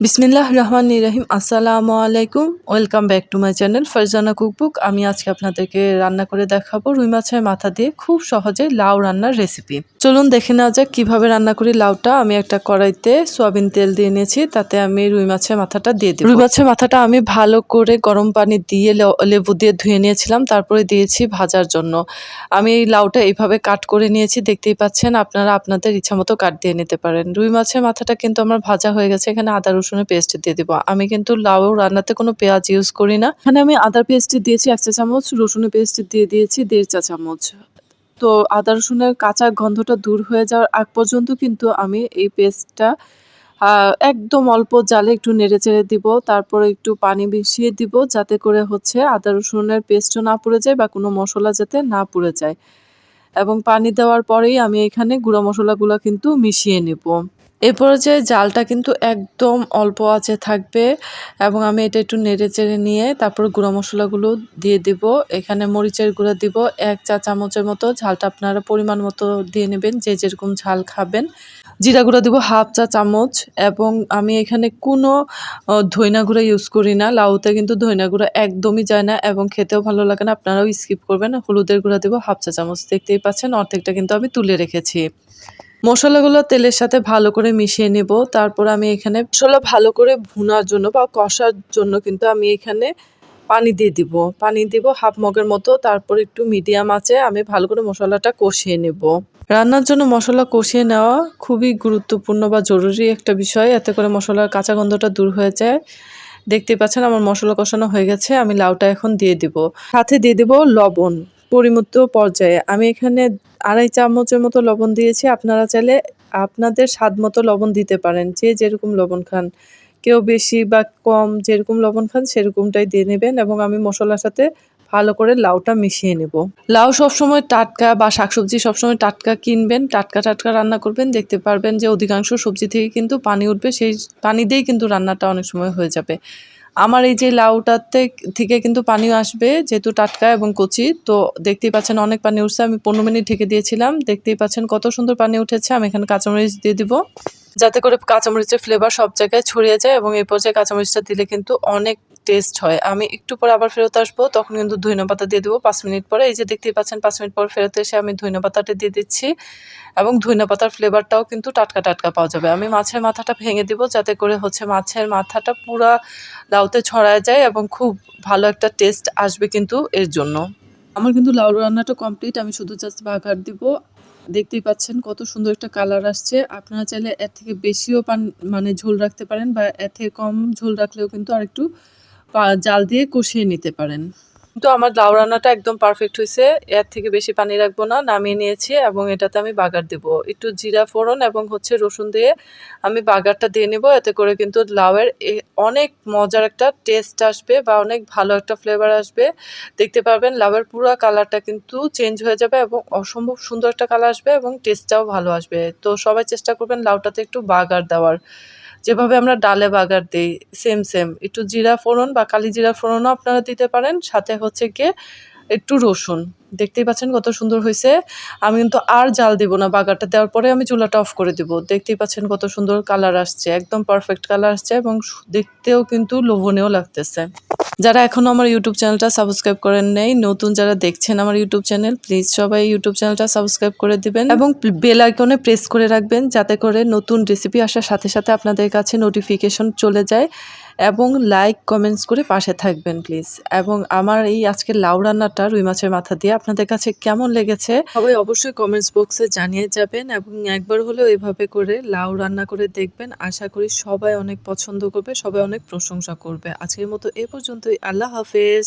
বিসমিল্লাহির রহমানির রহিম। আসসালামু আলাইকুম। Welcome back to my channel Farzana cookbook. আমি আজকে আপনাদেরকে রান্না করে দেখাবো রুই মাছের মাথা দিয়ে খুব সহজে লাউ রান্নার রেসিপি। চলুন দেখে নেওয়া যাক কিভাবে রান্না করি লাউটা। আমি একটা কড়াইতে সয়াবিন তেল দিয়ে নিয়েছি, তাতে আমি রুই মাছের মাথাটা দিয়ে দিই। রুই মাছের মাথাটা আমি ভালো করে গরম পানি দিয়ে লেবু দিয়ে ধুয়ে নিয়েছিলাম, তারপরে দিয়েছি ভাজার জন্য। আমি এই লাউটা এইভাবে কাট করে নিয়েছি, দেখতেই পাচ্ছেন। আপনারা আপনাদের ইচ্ছা মতো কাট দিয়ে নিতে পারেন। রুই মাছের মাথাটা কিন্তু আমার ভাজা হয়ে গেছে। এখানে আদা রসুনের পেস্ট দিয়ে দিব। আমি কিন্তু লাউ রান্নাতে কোনো পেঁয়াজ ইউজ করি না। এখানে আমি আদা পেস্ট দিয়েছি 1 চা চামচ, রসুনের পেস্ট দিয়ে দিয়েছি 1.5 চা চামচ। তো আদা রসুনের কাঁচা গন্ধটা দূর হয়ে যাওয়ার আগ পর্যন্ত কিন্তু আমি এই পেস্টটা একদম অল্প জালে একটু নেড়েচেড়ে দিব। তারপরে একটু পানি মিশিয়ে দিব, যাতে করে হচ্ছে আদা রসুনের পেস্টও না পুড়ে যায় বা কোনো মসলা যাতে না পুড়ে যায়। এবং পানি দেওয়ার পরেই আমি এখানে গুঁড়া মশলাগুলো কিন্তু মিশিয়ে নেব। এ পর্যায়ে জালটা কিন্তু একদম অল্প আঁচে থাকবে এবং আমি এটা একটু নেড়েচেড়ে নিয়ে তারপর গুঁড়া মশলাগুলো দিয়ে দিব। এখানে মরিচের গুঁড়া দিব 1 চা চামচের মতো। ঝালটা আপনারা পরিমাণ মতো দিয়ে নেবেন, যে যেরকম ঝাল খাবেন। জিরা গুঁড়া দিব 1/2 চা চামচ এবং আমি এখানে কোনো ধইনা গুঁড়া ইউজ করি না। লাউতে কিন্তু ধইনা গুঁড়া একদমই যায় না এবং খেতেও ভালো লাগে না, আপনারাও স্কিপ করবেন। হলুদের গুঁড়া দিব 1/2 চা চামচ। দেখতেই পাচ্ছেন অর্ধেকটা কিন্তু আমি তুলে রেখেছি। মশলাগুলো তেলের সাথে ভালো করে মিশিয়ে নেব। তারপর আমি এখানে মশলা ভালো করে ভুনার জন্য বা কষার জন্য কিন্তু আমি এখানে পানি দিয়ে দিব। পানি দিব 1/2 মগের মতো। তারপর একটু মিডিয়াম আঁচে আমি ভালো করে মশলাটা কষিয়ে নেব। রান্নার জন্য মশলা কষিয়ে নেওয়া খুবই গুরুত্বপূর্ণ বা জরুরি একটা বিষয়, এতে করে মশলার কাঁচা গন্ধটা দূর হয়ে যায়। দেখতেই পাচ্ছেন আমার মশলা কষানো হয়ে গেছে। আমি লাউটা এখন দিয়ে দিব। সাথে দিয়ে দিব লবণ পরিমিত পর্যায়ে। আমি এখানে 2.5 চামচের মতো লবণ দিয়েছি। আপনারা চাইলে আপনাদের স্বাদ মতো লবণ দিতে পারেন, যে যেরকম লবণ খান। কেউ বেশি বা কম যেরকম লবণ খান সেরকমটাই দিয়ে নেবেন এবং আমি মশলার সাথে ভালো করে লাউটা মিশিয়ে নেব। লাউ সবসময় টাটকা বা শাকসবজি সবসময় টাটকা কিনবেন, টাটকা টাটকা রান্না করবেন। দেখতে পারবেন যে অধিকাংশ সবজি থেকে কিন্তু পানি উঠবে, সেই পানি দিয়েই কিন্তু রান্নাটা অনেক সময় হয়ে যাবে। আমার এই যে লাউটাতে থেকে কিন্তু পানিও আসবে, যেহেতু টাটকা এবং কচি। তো দেখতেই পাচ্ছেন অনেক পানি উঠছে। আমি 15 মিনিট ঢেকে দিয়েছিলাম। দেখতেই পাচ্ছেন কত সুন্দর পানি উঠেছে। আমি এখানে কাঁচামরিচ দিয়ে দিব, যাতে করে কাঁচামরিচের ফ্লেভার সব জায়গায় ছড়িয়ে যায় এবং এই পর্যায়ে কাঁচামরিচটা দিলে কিন্তু অনেক টেস্ট হয়। আমি একটু পরে আবার ফেরত আসবো, তখন কিন্তু ধইনাপাতা দিয়ে দেবো 5 মিনিট পরে। এই যে দেখতেই পাচ্ছেন 5 মিনিট পর ফেরত এসে আমি ধইনাপাতাটা দিয়ে দিচ্ছি এবং ধইনাপাতার ফ্লেভারটাও কিন্তু টাটকা টাটকা পাওয়া যাবে। আমি মাছের মাথাটা ভেঙে দিব, যাতে করে হচ্ছে মাছের মাথাটা পুরা লাউতে ছড়ায় যায় এবং খুব ভালো একটা টেস্ট আসবে কিন্তু এর জন্য। আমার কিন্তু লাউ রান্নাটা কমপ্লিট। আমি শুধু জাস্ট বাগার দিব। দেখতেই পাচ্ছেন কত সুন্দর একটা কালার আসছে। আপনারা চাইলে এর থেকে বেশিও মানে ঝোল রাখতে পারেন বা এর থেকে কম ঝোল রাখলেও কিন্তু আরেকটু জাল দিয়ে কষিয়ে নিতে পারেন। কিন্তু আমার লাউ রান্নাটা একদম পারফেক্ট হয়েছে। এর থেকে বেশি পানি রাখবো না। নামিয়ে নিয়েছি এবং এটাতে আমি বাগার দেব। একটু জিরা ফোড়ন এবং হচ্ছে রসুন দিয়ে আমি বাগারটা দিয়ে নেব। এতে করে কিন্তু লাউয়ের অনেক মজার একটা টেস্ট আসবে বা অনেক ভালো একটা ফ্লেভার আসবে। দেখতে পারবেন লাউয়ের পুরা কালারটা কিন্তু চেঞ্জ হয়ে যাবে এবং অসম্ভব সুন্দর একটা কালার আসবে এবং টেস্টটাও ভালো আসবে। তো সবাই চেষ্টা করবেন লাউটাতে একটু বাগার দেওয়ার। যেভাবে আমরা ডালে বাগার দেই সেম একটু জিরা ফোড়ন বা কালি জিরা ফোড়নও আপনারা দিতে পারেন। সাথে হচ্ছে গিয়ে একটু রসুন। দেখতেই পাচ্ছেন কত সুন্দর হয়েছে। আমি কিন্তু আর জাল দিব না, বাগারটা দেওয়ার পরে আমি চুলাটা অফ করে দিব। দেখতেই পাচ্ছেন কত সুন্দর কালার আসছে, একদম পারফেক্ট কালার আসছে এবং দেখতেও কিন্তু লোভনীয় লাগতেছে। যারা এখনো আমার ইউটিউব চ্যানেলটা সাবস্ক্রাইব করেন নাই, নতুন যারা দেখছেন আমার ইউটিউব চ্যানেল, প্লিজ সবাই ইউটিউব চ্যানেলটা সাবস্ক্রাইব করে দিবেন এবং বেল আইকনে প্রেস করে রাখবেন, যাতে করে নতুন রেসিপি আসার সাথে সাথে আপনাদের কাছে নোটিফিকেশন চলে যায় এবং লাইক কমেন্টস করে পাশে থাকবেন প্লিজ। এবং আমার এই আজকের লাউ রান্নাটা রুই মাছের মাথা দিয়ে আপনাদের কাছে কেমন লেগেছে সবাই অবশ্যই কমেন্টস বক্সে জানিয়ে যাবেন এবং একবার হলেও এভাবে করে লাউ রান্না করে দেখবেন। আশা করি সবাই অনেক পছন্দ করবে, সবাই অনেক প্রশংসা করবে। আজকের মতো এ পর্যন্তই। আল্লাহ হাফেজ।